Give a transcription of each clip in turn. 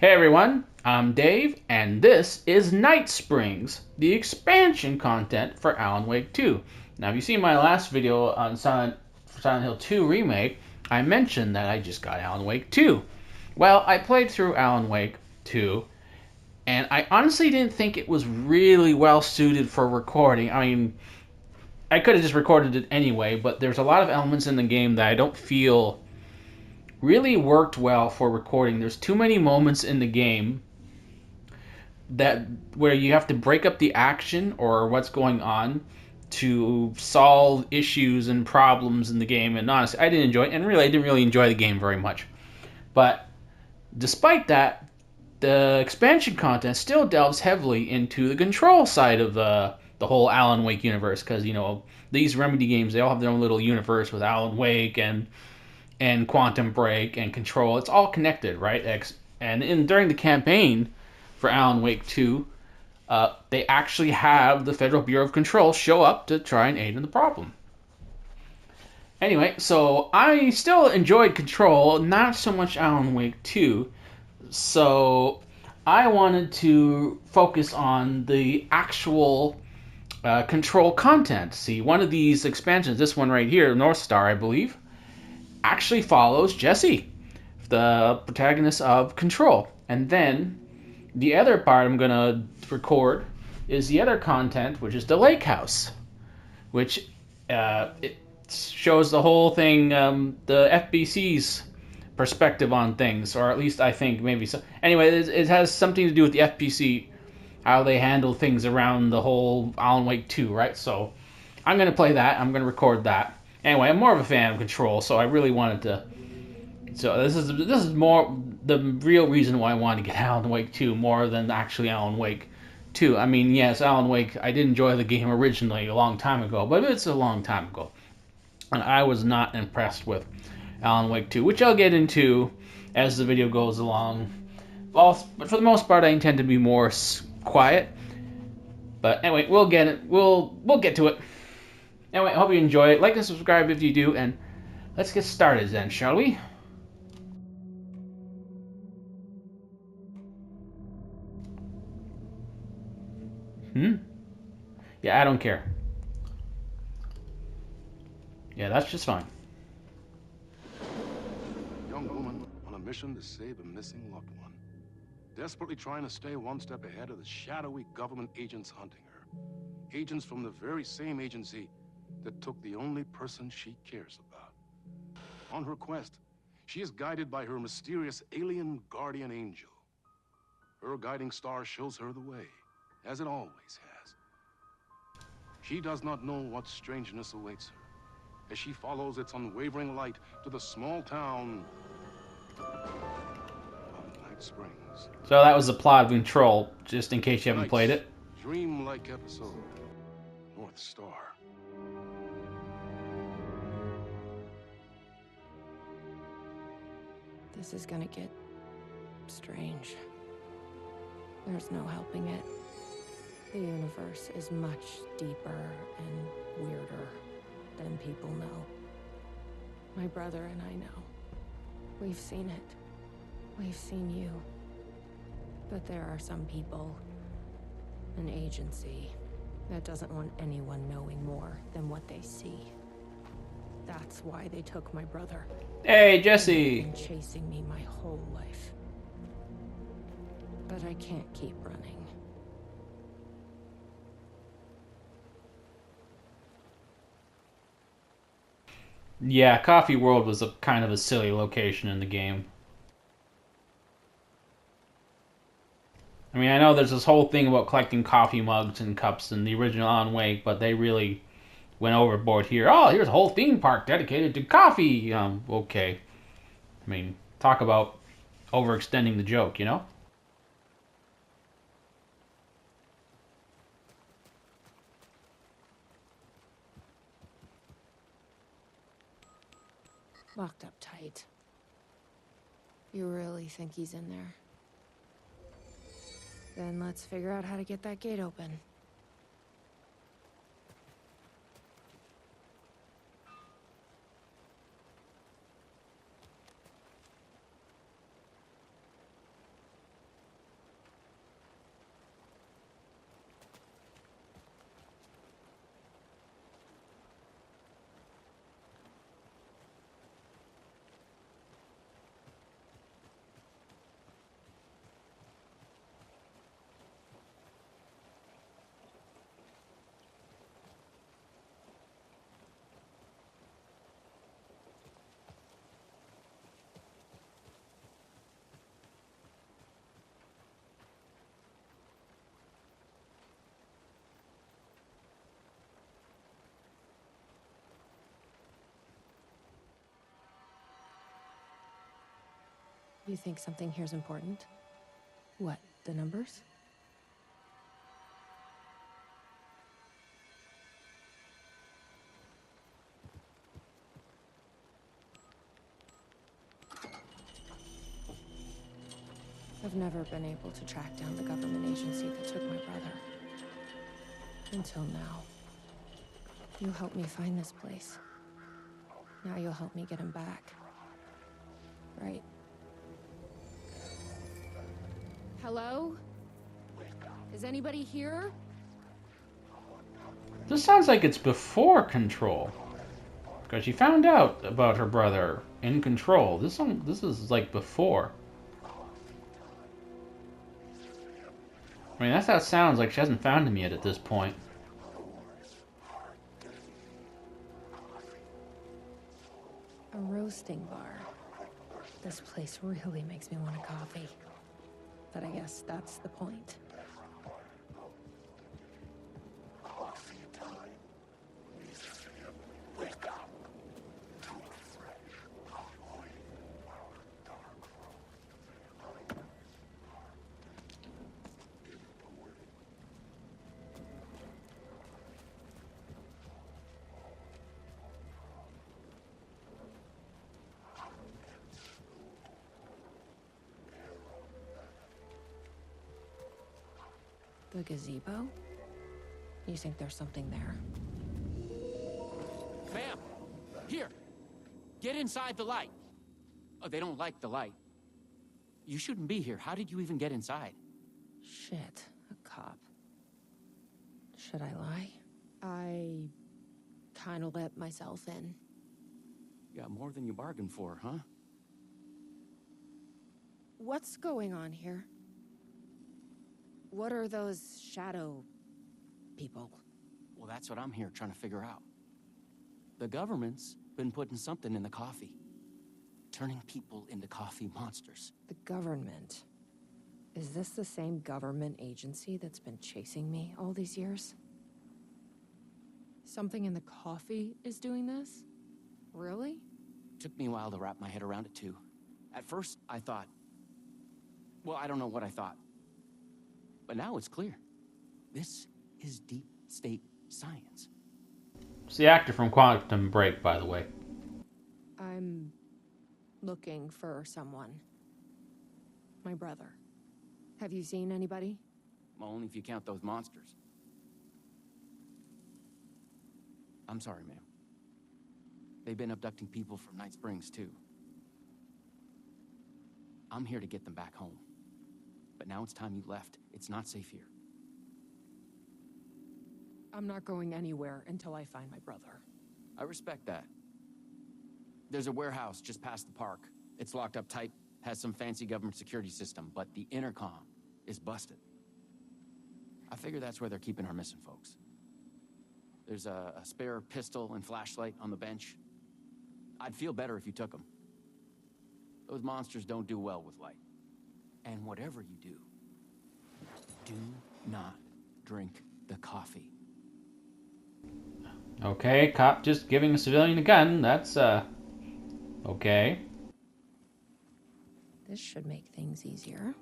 Hey everyone, I'm Dave, and this is Nightsprings, the expansion content for Alan Wake 2. Now, if you've seen my last video on Silent Hill 2 Remake, I mentioned that I just got Alan Wake 2. Well, I played through Alan Wake 2, and I honestly didn't think it was really well suited for recording. I mean, I could have just recorded it anyway, but there's a lot of elements in the game that I don't feel really worked well for recording. There's too many moments in the game that where you have to break up the action or what's going on to solve issues and problems in the game. And honestly, I didn't enjoy it, and really, I didn't really enjoy the game very much. But despite that, the expansion content still delves heavily into the control side of the whole Alan Wake universe, because these Remedy games, they all have their own little universe with Alan Wake and Quantum Break and Control. It's all connected, right? During the campaign for Alan Wake 2, they actually have the Federal Bureau of Control show up to try and aid in the problem. Anyway, so I still enjoyed Control, not so much Alan Wake 2. So I wanted to focus on the actual Control content. See, one of these expansions, this one right here, North Star, I believe, actually follows Jessie, the protagonist of Control. And then the other part I'm going to record is the other content, which is the Lake House, which it shows the whole thing, the FBC's perspective on things, or at least I think maybe so. Anyway, it has something to do with the FBC, how they handle things around the whole Alan Wake 2, right? So I'm going to play that. I'm going to record that. Anyway, I'm more of a fan of Control, so I really wanted to. So this is more the real reason why I wanted to get Alan Wake 2 more than actually Alan Wake 2. I mean, yes, Alan Wake, I did enjoy the game originally a long time ago, but it's a long time ago. And I was not impressed with Alan Wake 2, which I'll get into as the video goes along. But for the most part, I intend to be more quiet. But anyway, we'll get it. We'll get to it. Anyway, I hope you enjoy it. Like and subscribe if you do, and let's get started then, shall we? Yeah, I don't care. Yeah, that's just fine. Young woman on a mission to save a missing loved one. Desperately trying to stay one step ahead of the shadowy government agents hunting her. Agents from the very same agency that took the only person she cares about. On her quest, she is guided by her mysterious alien guardian angel. Her guiding star shows her the way, as it always has. She does not know what strangeness awaits her as she follows its unwavering light to the small town of Nightsprings. So that was the plot of Control, just in case you haven't played it. Dreamlike episode, North Star. This is gonna get strange. There's no helping it. The universe is much deeper and weirder than people know. My brother and I know. We've seen it. We've seen you. But there are some people, an agency, that doesn't want anyone knowing more than what they see. That's why they took my brother. Hey, Jessie! They've been chasing me my whole life. But I can't keep running. Yeah, Coffee World was a kind of a silly location in the game. I mean, I know there's this whole thing about collecting coffee mugs and cups in the original Alan Wake, but they really went overboard here. Oh, here's a whole theme park dedicated to coffee. Okay. I mean, talk about overextending the joke, you know? Locked up tight. You really think he's in there? Then let's figure out how to get that gate open. You think something here's important? What, the numbers? I've never been able to track down the government agency that took my brother. Until now. You helped me find this place. Now you'll help me get him back. Right. Hello? Is anybody here? This sounds like it's before Control. Because she found out about her brother in Control. This is like before. I mean, that's how it sounds like. She hasn't found him yet at this point. A roasting bar. This place really makes me want a coffee. But I guess that's the point. The gazebo? You think there's something there? Ma'am! Here! Get inside the light! Oh, they don't like the light. You shouldn't be here. How did you even get inside? Shit, a cop. Should I lie? I kinda let myself in. You got more than you bargained for, huh? What's going on here? What are those shadow people? Well, that's what I'm here trying to figure out. The government's been putting something in the coffee. Turning people into coffee monsters. The government? Is this the same government agency that's been chasing me all these years? Something in the coffee is doing this? Really? Took me a while to wrap my head around it, too. At first, I thought... Well, I don't know what I thought. But now it's clear. This is deep state science. It's the actor from Quantum Break, by the way. I'm looking for someone. My brother. Have you seen anybody? Well, only if you count those monsters. I'm sorry, ma'am. They've been abducting people from Nightsprings, too. I'm here to get them back home. But now it's time you left. It's not safe here. I'm not going anywhere until I find my brother. I respect that. There's a warehouse just past the park. It's locked up tight, has some fancy government security system, but the intercom is busted. I figure that's where they're keeping our missing folks. There's a spare pistol and flashlight on the bench. I'd feel better if you took them. Those monsters don't do well with light. And whatever you do not drink the coffee. Okay, cop just giving a civilian a gun. That's, okay. This should make things easier.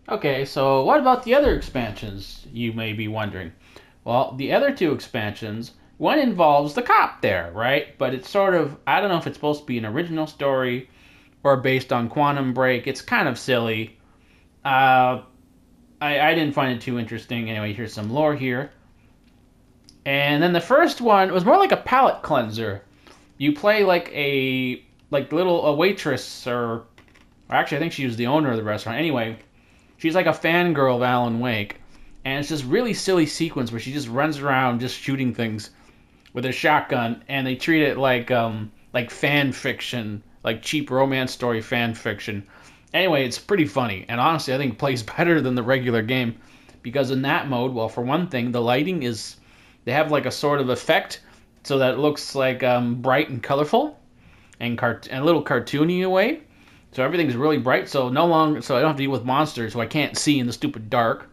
Okay, so what about the other expansions, you may be wondering? Well, the other two expansions, one involves the cop there, right? But it's sort of, I don't know if it's supposed to be an original story or based on Quantum Break. It's kind of silly. I didn't find it too interesting. Anyway, here's some lore here. And then the first one was more like a palate cleanser. You play like a waitress, or actually I think she was the owner of the restaurant. Anyway, she's like a fangirl of Alan Wake, and it's this really silly sequence where she just runs around just shooting things with a shotgun, and they treat it like fan fiction, like cheap romance story fan fiction. Anyway, it's pretty funny, and honestly, I think it plays better than the regular game because in that mode, well, for one thing, the lighting is, they have like a sort of effect so that it looks like bright and colorful and a little cartoony in a way. So everything's really bright. So no longer, so I don't have to deal with monsters who I can't see in the stupid dark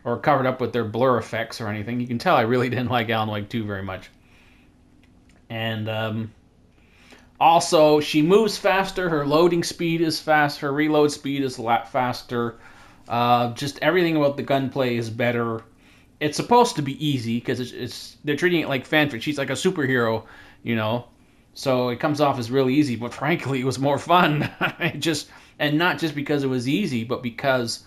or covered up with their blur effects or anything. You can tell I really didn't like Alan Wake 2 very much. And also, she moves faster. Her loading speed is fast. Her reload speed is a lot faster. Just everything about the gunplay is better. It's supposed to be easy because it's they're treating it like fanfic. She's like a superhero, you know. So it comes off as really easy, but frankly, it was more fun. And not just because it was easy, but because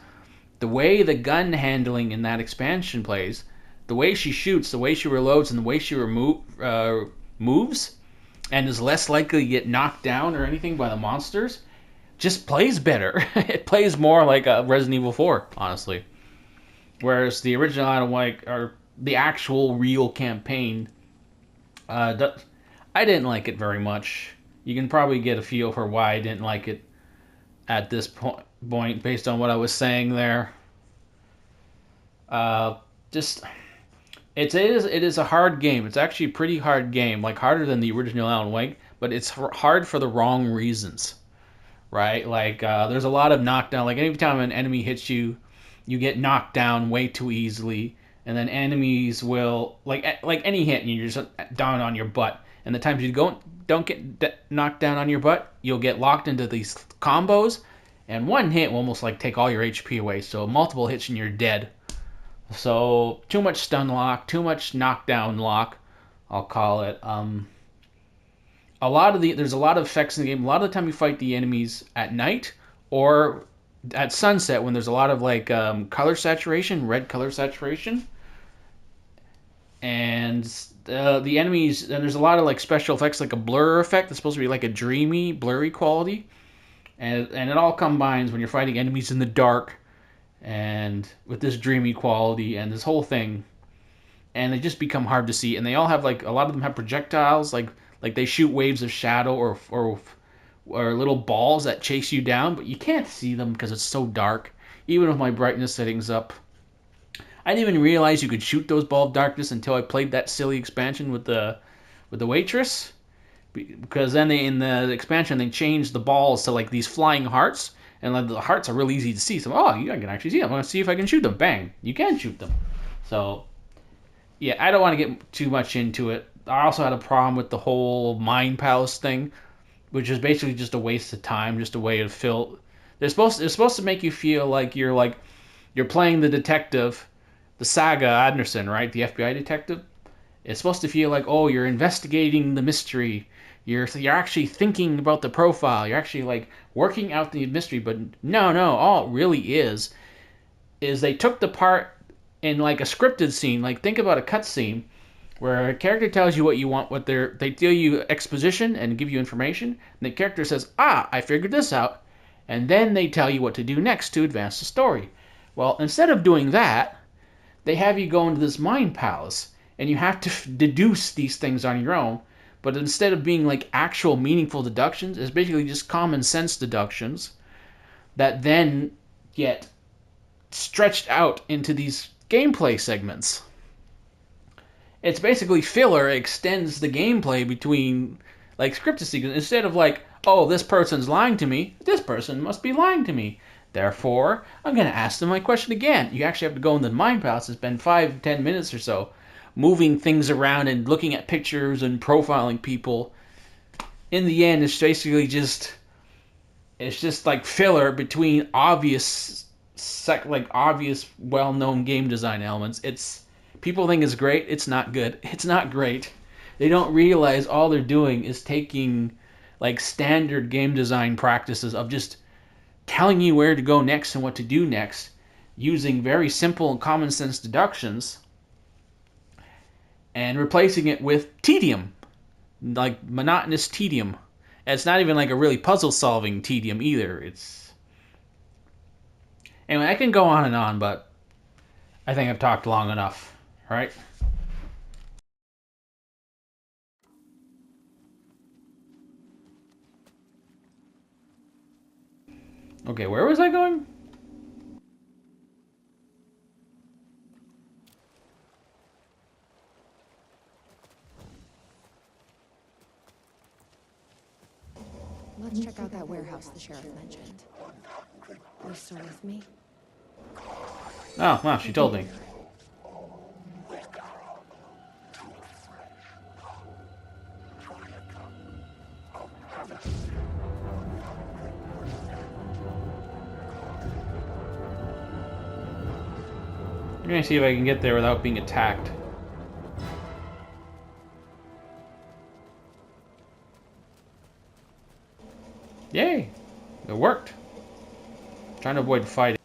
the way the gun handling in that expansion plays, the way she shoots, the way she reloads, and the way she moves, and is less likely to get knocked down or anything by the monsters, just plays better. It plays more like a Resident Evil 4, honestly. Whereas the original Alan Wake, or the actual real campaign, I didn't like it very much. You can probably get a feel for why I didn't like it at this point based on what I was saying there. Just it is a hard game. It's actually a pretty hard game, like harder than the original Alan Wake, but it's hard for the wrong reasons, right? Like there's a lot of knockdown. Like any time an enemy hits you, you get knocked down way too easily, and then enemies will like any hit, and you're just down on your butt. And the times you don't get knocked down on your butt, you'll get locked into these combos, and one hit will almost like take all your HP away. So multiple hits and you're dead. So too much stun lock, too much knockdown lock, I'll call it. There's a lot of effects in the game. A lot of the time you fight the enemies at night or at sunset when there's a lot of like color saturation, red color saturation, and the enemies. And there's a lot of like special effects, like a blur effect that's supposed to be like a dreamy, blurry quality, and it all combines when you're fighting enemies in the dark and with this dreamy quality and this whole thing, and they just become hard to see. And they all have like a lot of them have projectiles, like they shoot waves of shadow or little balls that chase you down, but you can't see them because it's so dark. Even with my brightness settings up, I didn't even realize you could shoot those ball of darkness until I played that silly expansion with the waitress. Because then in the expansion they changed the balls to like these flying hearts, and like the hearts are really easy to see. So I can actually see them. I'm gonna see if I can shoot them. Bang! You can shoot them. So yeah, I don't want to get too much into it. I also had a problem with the whole Mind Palace thing, which is basically just a waste of time, just a way to fill. It's supposed to make you feel like you're playing the detective, the Saga Anderson, right? The FBI detective. It's supposed to feel like, oh, you're investigating the mystery. You're actually thinking about the profile. You're actually like working out the mystery. But no. All it really is they took the part in like a scripted scene. Like think about a cutscene where a character tells you what you want, they tell you exposition and give you information, and the character says, I figured this out, and then they tell you what to do next to advance the story. Well, instead of doing that, they have you go into this mind palace, and you have to deduce these things on your own. But instead of being like actual meaningful deductions, it's basically just common sense deductions that then get stretched out into these gameplay segments. It's basically filler. It extends the gameplay between like scripted sequences. Instead of like, oh, this person's lying to me, this person must be lying to me. Therefore, I'm going to ask them my question again. You actually have to go in the mind palace and spend 5-10 minutes or so moving things around and looking at pictures and profiling people. In the end, it's basically just like filler between obvious well-known game design elements. People think it's great. It's not good. It's not great. They don't realize all they're doing is taking like standard game design practices of just telling you where to go next and what to do next using very simple and common sense deductions and replacing it with tedium, like monotonous tedium. And it's not even like a really puzzle solving tedium either. Anyway, I can go on and on, but I think I've talked long enough. All right. Okay, where was I going? Let's check out that warehouse the sheriff mentioned. You're still with me? Oh, wow, she told me. I'm gonna see if I can get there without being attacked. Yay! It worked. I'm trying to avoid fighting.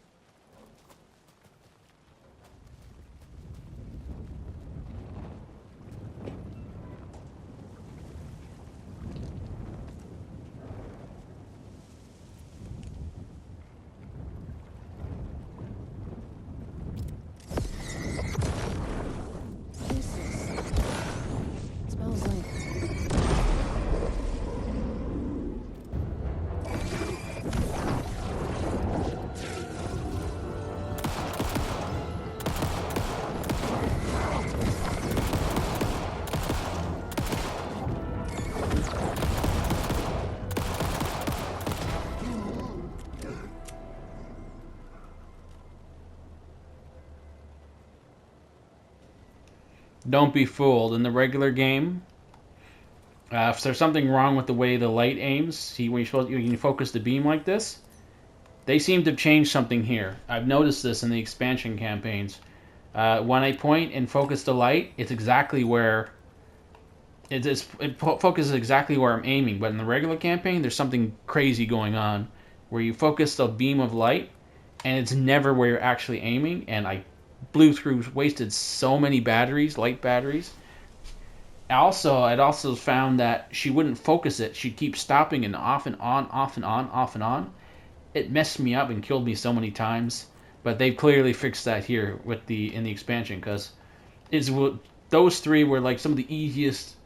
Smells like... Don't be fooled. In the regular game, if there's something wrong with the way the light aims, see when you focus the beam like this, they seem to have changed something here. I've noticed this in the expansion campaigns. When I point and focus the light, it's exactly where it focuses exactly where I'm aiming. But in the regular campaign, there's something crazy going on where you focus the beam of light, and it's never where you're actually aiming. And I wasted so many batteries, light batteries. I'd also found that she wouldn't focus it. She'd keep stopping and off and on, off and on, off and on. It messed me up and killed me so many times. But they've clearly fixed that here with in the expansion, because those three were like some of the easiest,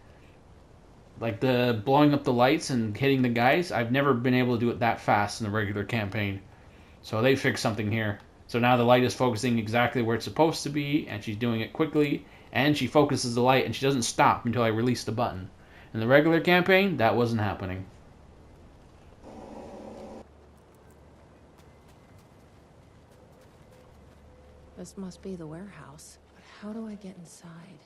like the blowing up the lights and hitting the guys. I've never been able to do it that fast in the regular campaign. So they fixed something here. So now the light is focusing exactly where it's supposed to be, and she's doing it quickly, and she focuses the light, and she doesn't stop until I release the button. In the regular campaign, that wasn't happening. This must be the warehouse. But how do I get inside?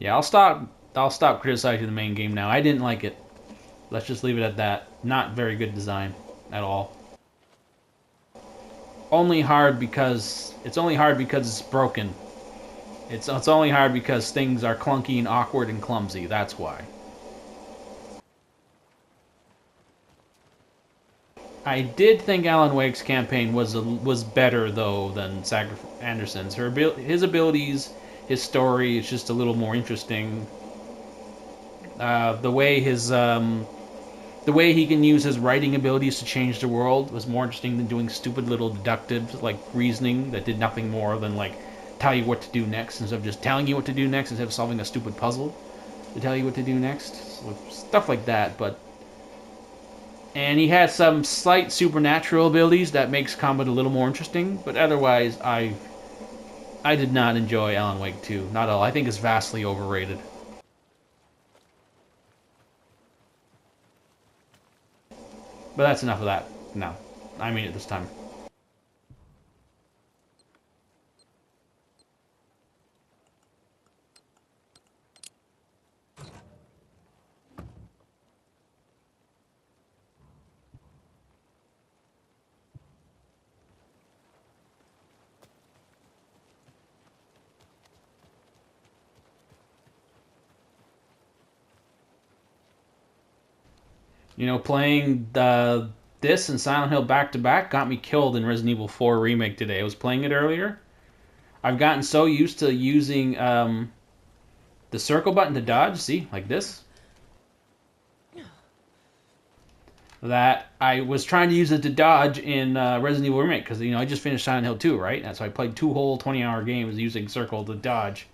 Yeah, I'll stop criticizing the main game now. I didn't like it. Let's just leave it at that. Not very good design at all. Only hard because it's broken. It's only hard because things are clunky and awkward and clumsy. That's why. I did think Alan Wake's campaign was better though than Anderson's. His abilities, his story is just a little more interesting. The way he can use his writing abilities to change the world was more interesting than doing stupid little deductive like reasoning that did nothing more than like tell you what to do next instead of just telling you what to do next instead of solving a stupid puzzle to tell you what to do next. So, stuff like that, and he had some slight supernatural abilities that makes combat a little more interesting, but otherwise I did not enjoy Alan Wake 2. Not at all. I think it's vastly overrated. But that's enough of that. No, I mean it this time. You know, playing this and Silent Hill back to back got me killed in Resident Evil 4 Remake today. I was playing it earlier. I've gotten so used to using the circle button to dodge, see, like this, that I was trying to use it to dodge in Resident Evil Remake, because, you know, I just finished Silent Hill 2, right? And so I played 2 whole 20-hour games using circle to dodge.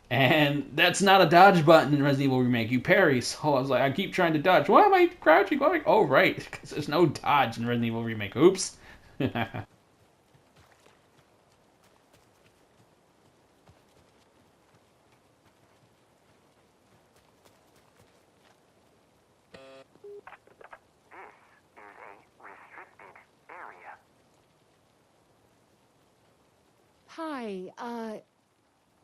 And that's not a dodge button in Resident Evil Remake. You parry. So I was like, I keep trying to dodge. Why am I crouching? Why am I... Oh, right. Because there's no dodge in Resident Evil Remake. Oops. Hi,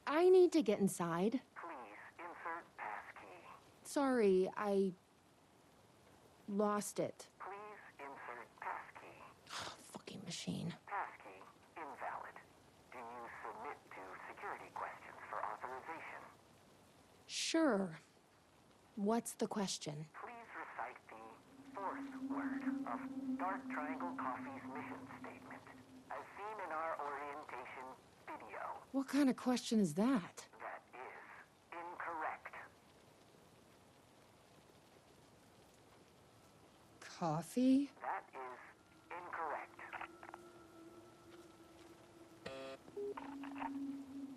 I need to get inside. Please insert passkey. Sorry, I lost it. Please insert passkey. Fucking machine. Passkey invalid. Do you submit to security questions for authorization? Sure. What's the question? Please recite the fourth word of Dark Triangle Coffee's mission statement, as seen in our orientation video. What kind of question is that? That is incorrect. Coffee? That is incorrect.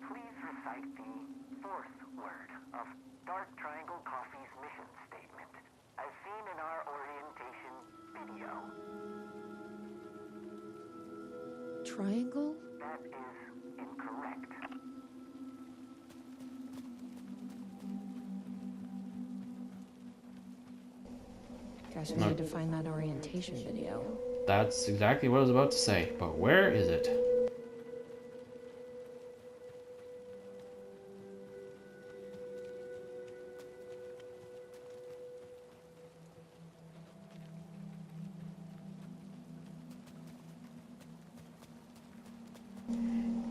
Please recite the fourth word of Dark Triangle Coffee's mission statement, as seen in our orientation video. Triangle? That is incorrect. Guess we need to find that orientation video. That's exactly what I was about to say, but where is it?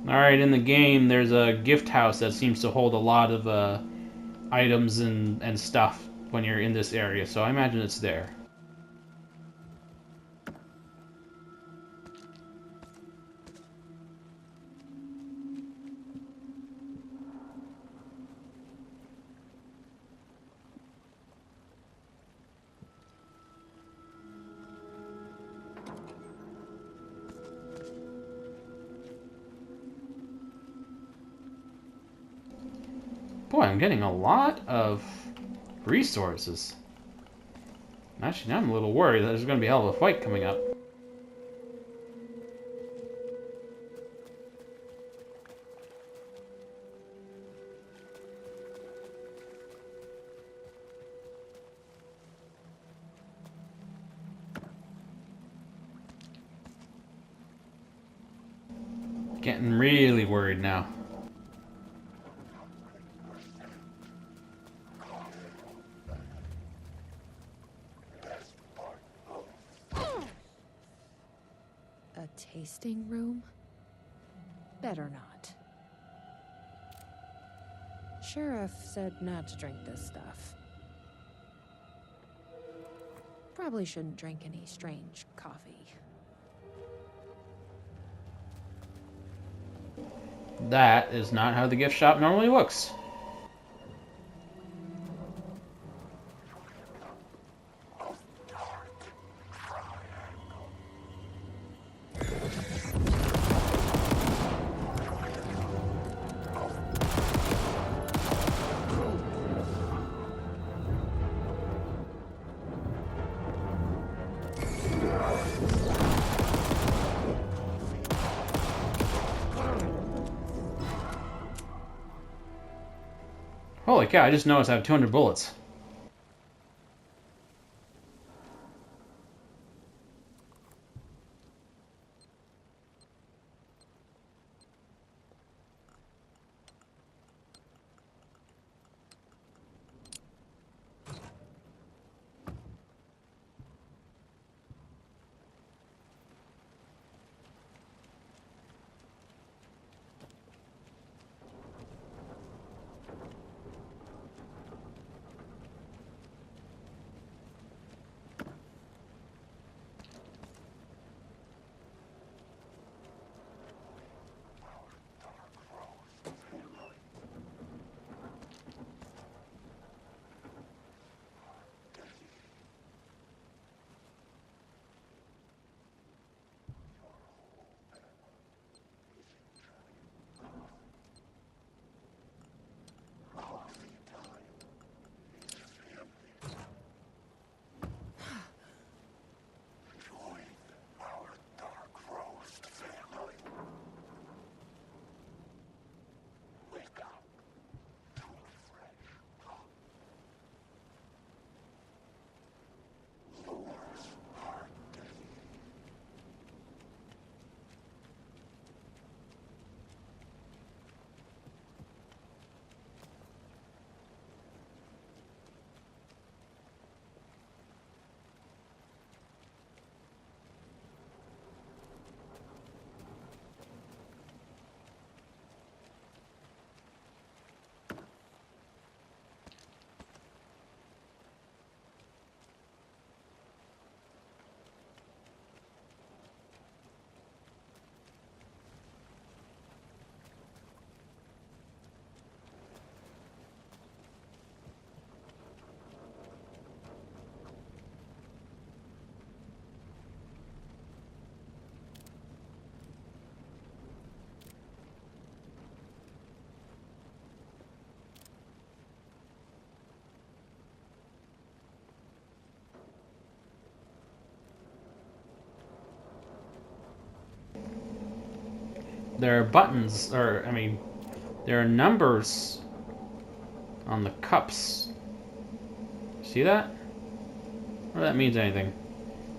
Alright, in the game, there's a gift house that seems to hold a lot of items and stuff when you're in this area, so I imagine it's there. Boy, I'm getting a lot of resources. Actually, now I'm a little worried that there's going to be a hell of a fight coming up. Getting really worried now. A tasting room? Better not. Sheriff said not to drink this stuff. Probably shouldn't drink any strange coffee. That is not how the gift shop normally looks. Holy cow, I just noticed I have 200 bullets. there are buttons, or I mean, there are numbers on the cups. See that? Well, that means anything.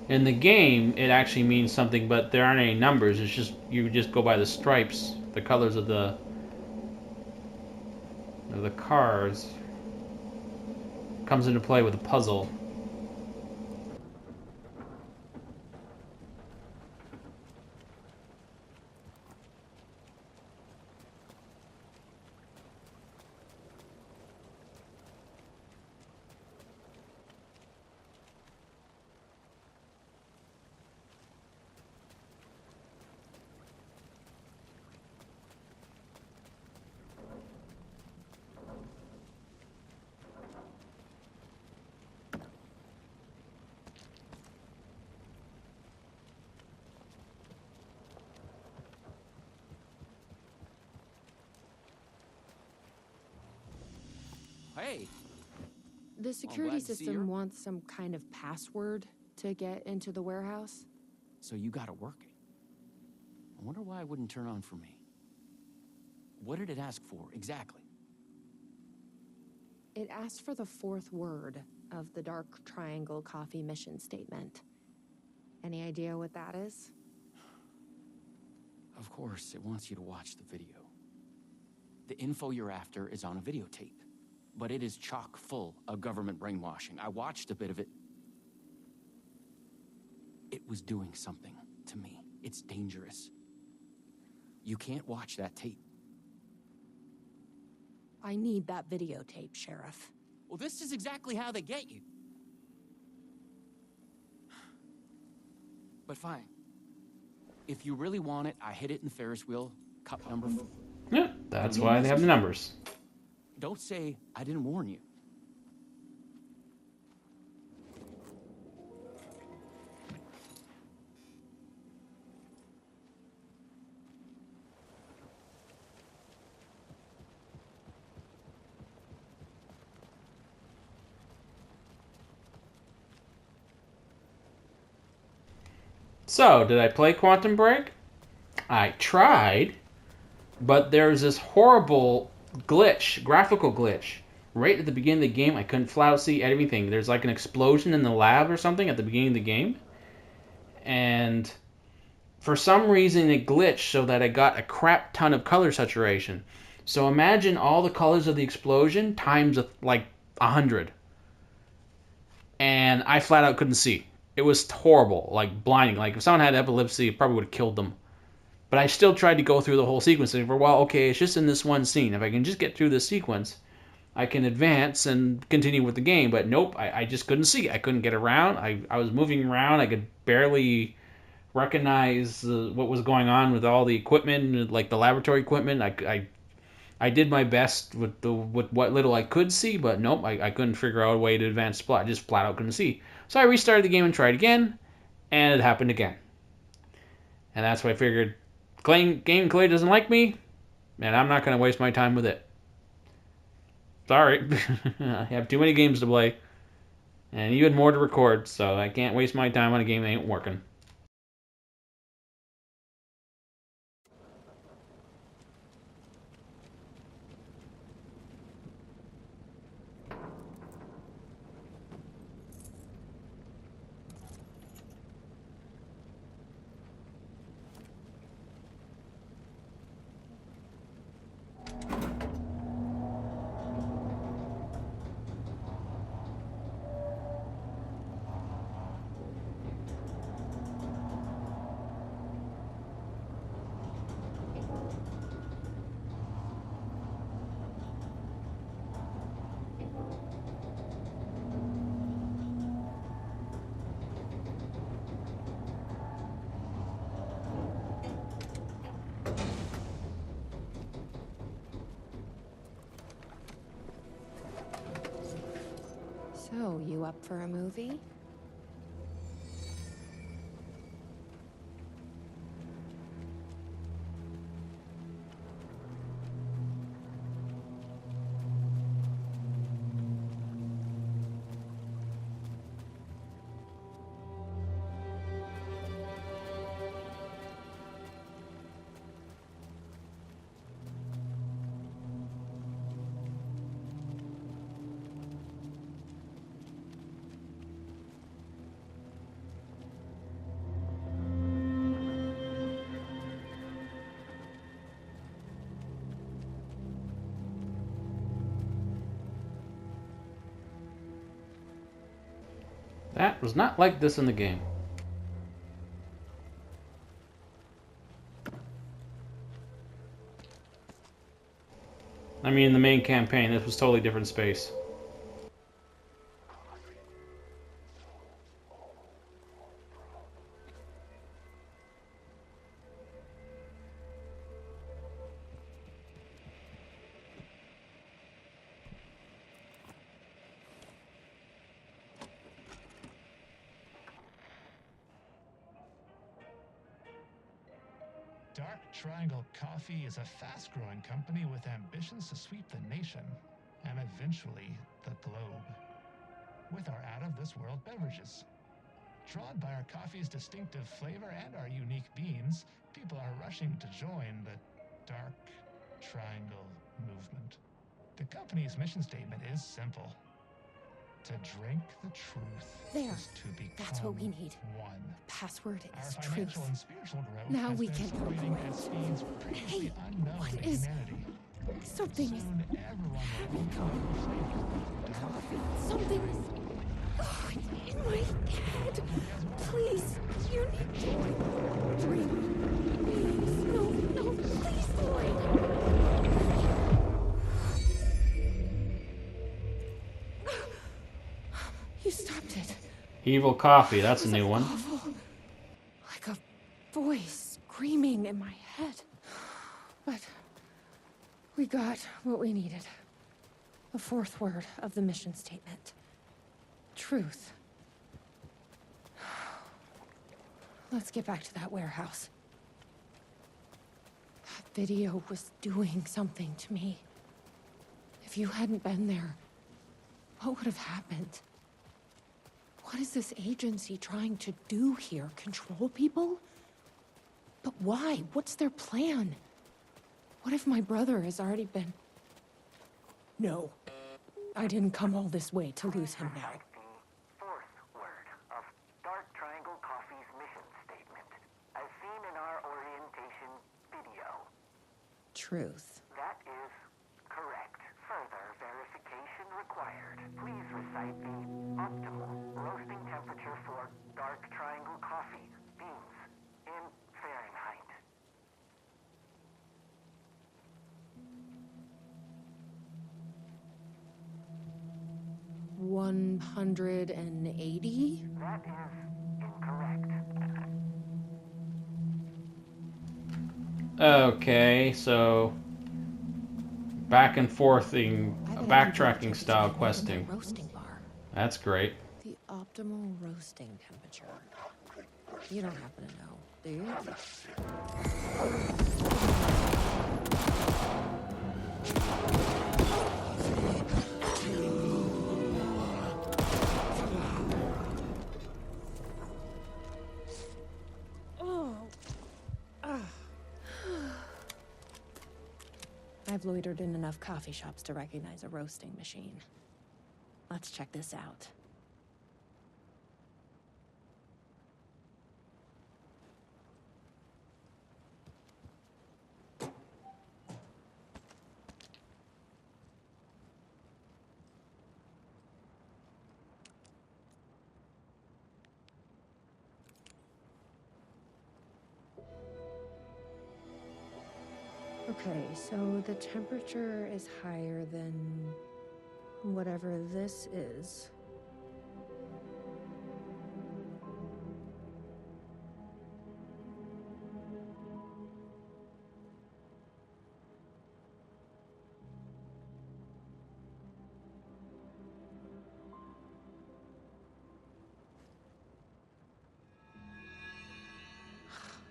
In the game, it actually means something, but there aren't any numbers. It's just you just go by the stripes, the colors of the cars. Comes into play with a puzzle. Hey, The security glad to see her. system wants some kind of password to get into the warehouse. so you got it working. I wonder why it wouldn't turn on for me. What did it ask for, exactly? It asked for the fourth word of the Dark Triangle Coffee mission statement. Any idea what that is? Of course, it wants you to watch the video. The info you're after is on a videotape, but it is chock full of government brainwashing. I watched a bit of it. It was doing something to me. It's dangerous. You can't watch that tape. I need that videotape, Sheriff. Well, this is exactly how they get you. But fine. If you really want it, I hid it in the Ferris wheel, cup number 4. Yeah, that's why they have the numbers. Don't say I didn't warn you. So, did I play Quantum Break? I tried, but there's this horrible glitch, graphical glitch. Right at the beginning of the game, I couldn't flat out see anything. There's like an explosion in the lab or something at the beginning of the game. And for some reason it glitched so that I got a crap ton of color saturation. So imagine all the colors of the explosion times like 100. And I flat out couldn't see. It was horrible, like blinding. Like if someone had epilepsy, it probably would have killed them. But I still tried to go through the whole sequence. And for well, okay, it's just in this one scene. If I can just get through this sequence, I can advance and continue with the game. But nope, I just couldn't see. I couldn't get around. I was moving around. I could barely recognize what was going on with all the equipment, like the laboratory equipment. I did my best with what little I could see, but nope, I couldn't figure out a way to advance the plot. I just flat out couldn't see. So I restarted the game and tried again, and it happened again. And that's why I figured, game Clay doesn't like me, and I'm not going to waste my time with it. Sorry, I have too many games to play, and even more to record, so I can't waste my time on a game that ain't working. So, you up for a movie? That was not like this in the game. I mean, the main campaign, this was totally different space. Dark Triangle Coffee is a fast-growing company with ambitions to sweep the nation and eventually the globe with our out-of-this-world beverages. Drawn by our coffee's distinctive flavor and our unique beans, people are rushing to join the Dark Triangle movement. The company's mission statement is simple. To drink the truth There. is to become That's what we need. one. Password Our is financial truth. and spiritual growth Now has we been can accelerating cooperate. at speeds previously Hey, unknown what to is- humanity. Something is... Soon everyone will be Coffee. Something is... Oh, it's in my head. Please, you need to... Dream. Please, no, please, Lloyd. You stopped it. Evil coffee, that's a new one. Awful. Like a voice screaming in my head. But we got what we needed. The fourth word of the mission statement. Truth. Let's get back to that warehouse. That video was doing something to me. If you hadn't been there, what would have happened? What is this agency trying to do here? Control people? But why? What's their plan? What if my brother has already been... No. I didn't come all this way to lose him now. Recite the fourth word of Dark Triangle Coffee's mission statement, as seen in our orientation video. Truth. That is correct. Further verification required. Please recite the optimal roasting temperature for Dark Triangle Coffee beans in Fahrenheit. $180? That is incorrect. Okay, so back and forthing, I bet backtracking everybody style took it questing. in that roasting bar. That's great. The optimal roasting temperature. You don't happen to know, do you? Oh. I've loitered in enough coffee shops to recognize a roasting machine. Let's check this out. Okay, so the temperature is higher than whatever this is.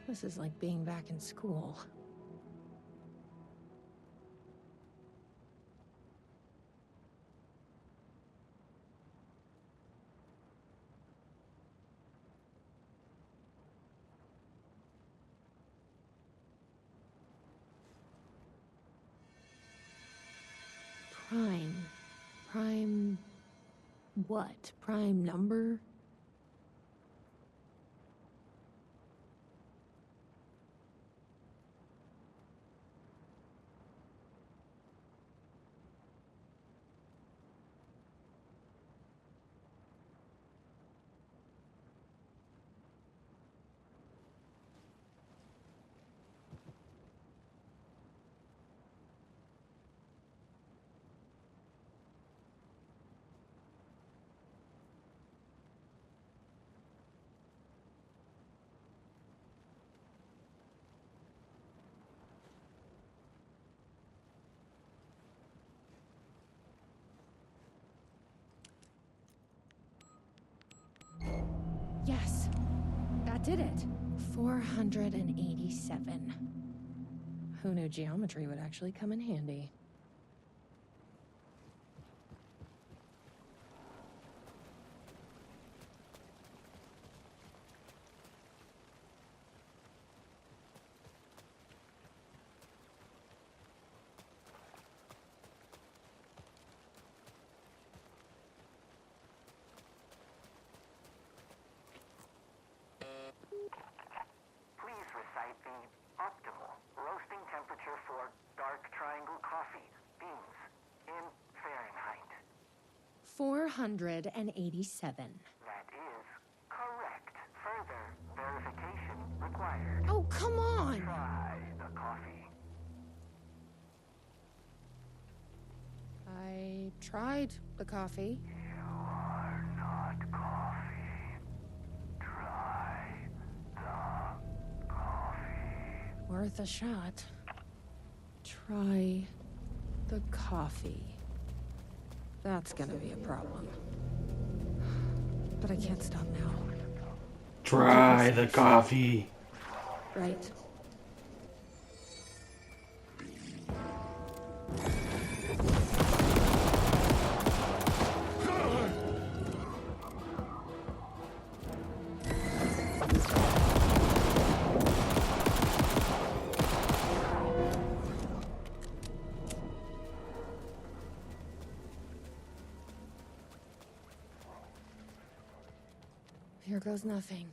This is like being back in school. Prime. Prime... what? Prime number? That did it. 487. Who knew geometry would actually come in handy? Please recite the optimal roasting temperature for dark triangle coffee beans in Fahrenheit. 487. That is correct. Further verification required. Oh, come on! Try the coffee. I tried the coffee. You are not coffee. Try the coffee. Worth a shot. Try the coffee. That's gonna be a problem. But I can't stop now. Try the coffee. Right? Here goes nothing.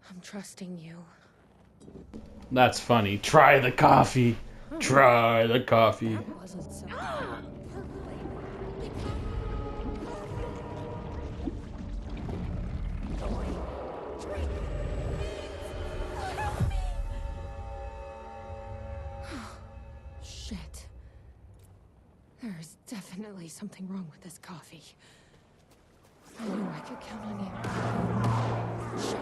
I'm trusting you. That's funny. Try the coffee. Try the coffee. That wasn't so Shit. There's definitely something wrong with this coffee. I knew I could count on you. Shit.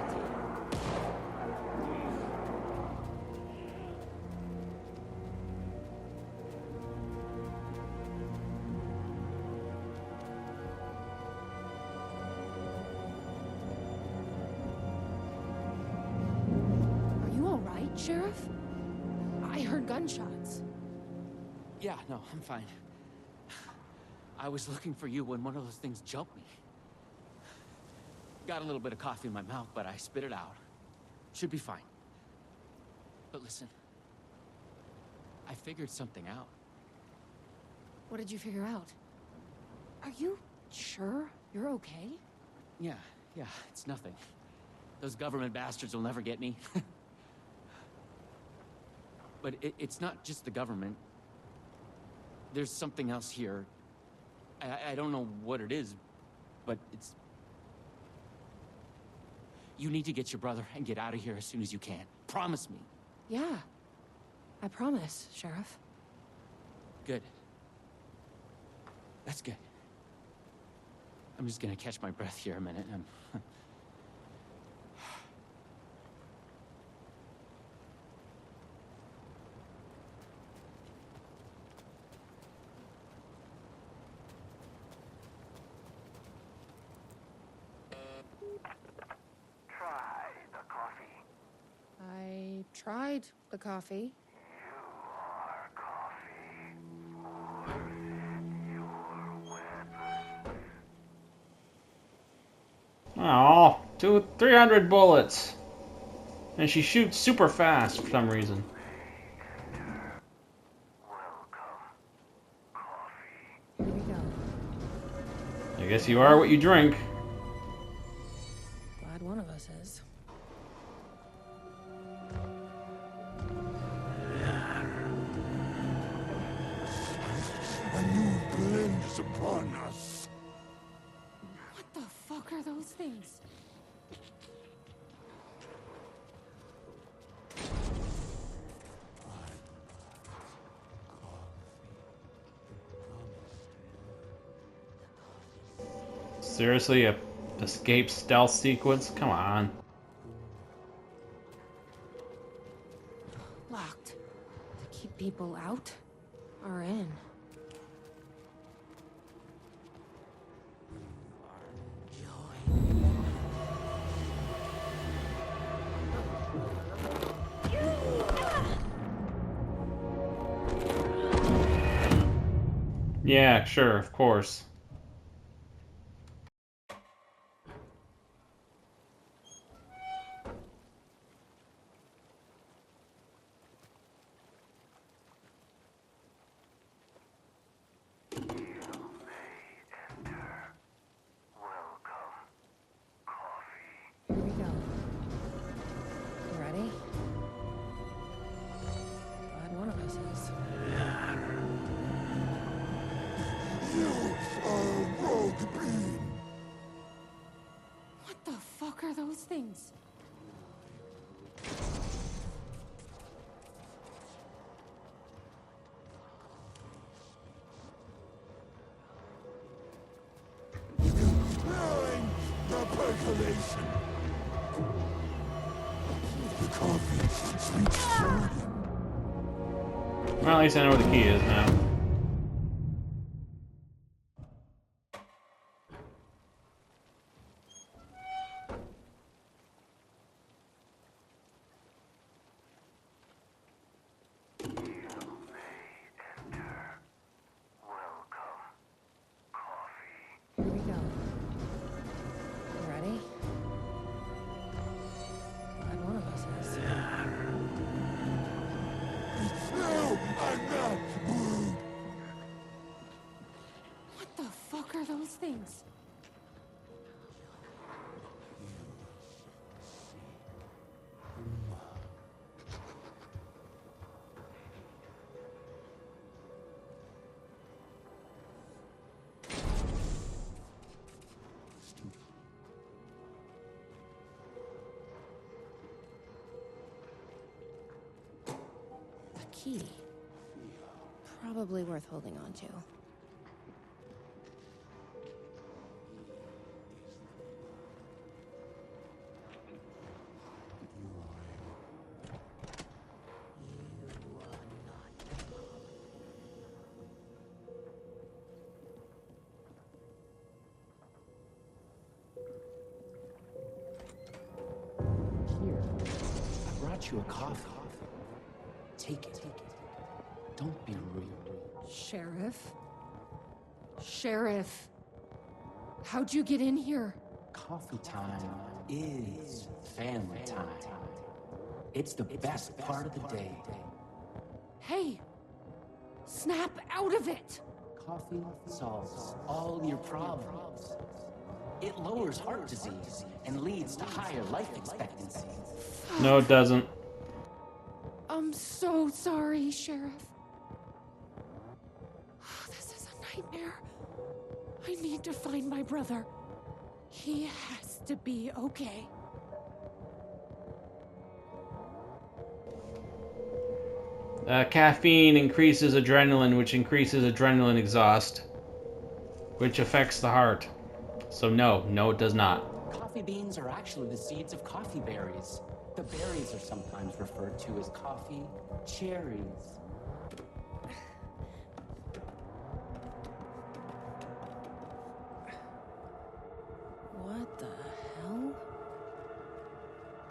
Are you all right, Sheriff? I heard gunshots. Yeah, no, I'm fine. I was looking for you when one of those things jumped me. Got a little bit of coffee in my mouth, but I spit it out. Should be fine. But listen, I figured something out. What did you figure out? Are you sure you're okay? Yeah, it's nothing. Those government bastards will never get me. But it's not just the government. There's something else here. I don't know what it is, but it's... You need to get your brother and get out of here as soon as you can. Promise me. Yeah. I promise, Sheriff. Good. That's good. I'm just gonna catch my breath here a minute. Try the coffee. I tried the coffee. You are coffee. Or your weapons. Oh, 300 bullets. And she shoots super fast for some reason. Welcome, coffee. Here we go. I guess you are what you drink. Glad one of us is. A new blend is upon us. What the fuck are those things? Seriously, a escape stealth sequence? Come on. Locked. To keep people out or in. Yeah, sure, of course. Here we go. You ready? Glad one of us is. You are a rogue being! What the fuck are those things? Smelling the percolation! The coffee speaks for you. Well, at least I know where the key is now. Here we go. You ready? Glad one of us is. No, I'm not rude! What the fuck are those things? A key. Probably worth holding on to. Here, I brought you a coffee. Take it. Don't be rude. Sheriff? Sheriff! How'd you get in here? Coffee time is family time. It's the best part of the day. Hey! Snap out of it! Coffee solves all your problems. It lowers heart disease and leads to higher life expectancy. No, it doesn't. I'm so sorry, Sheriff. This is a nightmare. I need to find my brother. He has to be okay. Caffeine increases adrenaline, which increases adrenaline exhaust, which affects the heart. So no, it does not. Coffee beans are actually the seeds of coffee berries. The berries are sometimes referred to as coffee cherries. What the hell?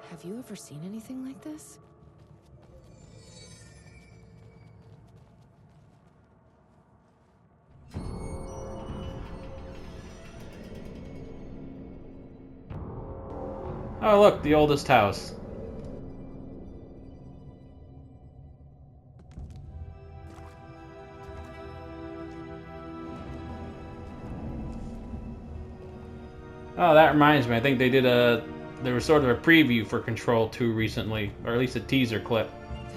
Have you ever seen anything like this? Oh, look, the oldest house. Oh, that reminds me. I think they did there was sort of a preview for Control 2 recently, or at least a teaser clip.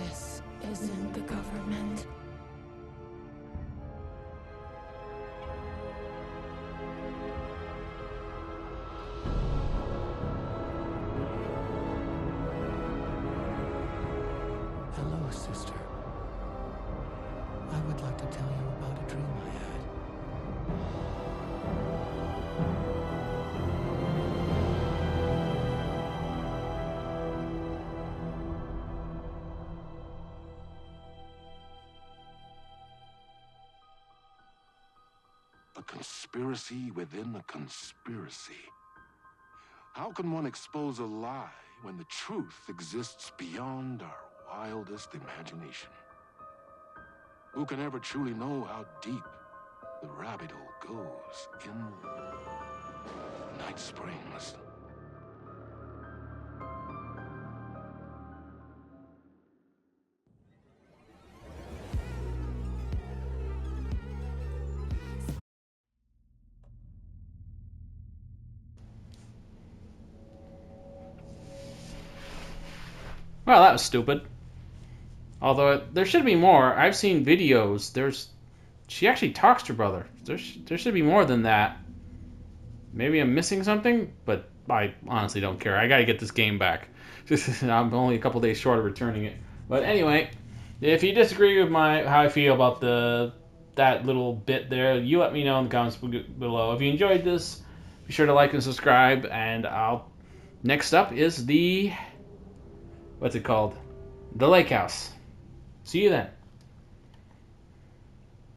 This isn't the government. Hello, sister. I would like to tell you about a dream I had. A conspiracy within a conspiracy. How can one expose a lie when the truth exists beyond our wildest imagination? Who can ever truly know how deep The rabbit hole goes in Nightsprings. Well, that was stupid. Although there should be more. I've seen videos. She actually talks to her brother. There should be more than that. Maybe I'm missing something, but I honestly don't care. I gotta get this game back. I'm only a couple days short of returning it. But anyway, if you disagree with how I feel about that little bit there, you let me know in the comments below. If you enjoyed this, be sure to like and subscribe. And next up is what's it called? The Lake House. See you then.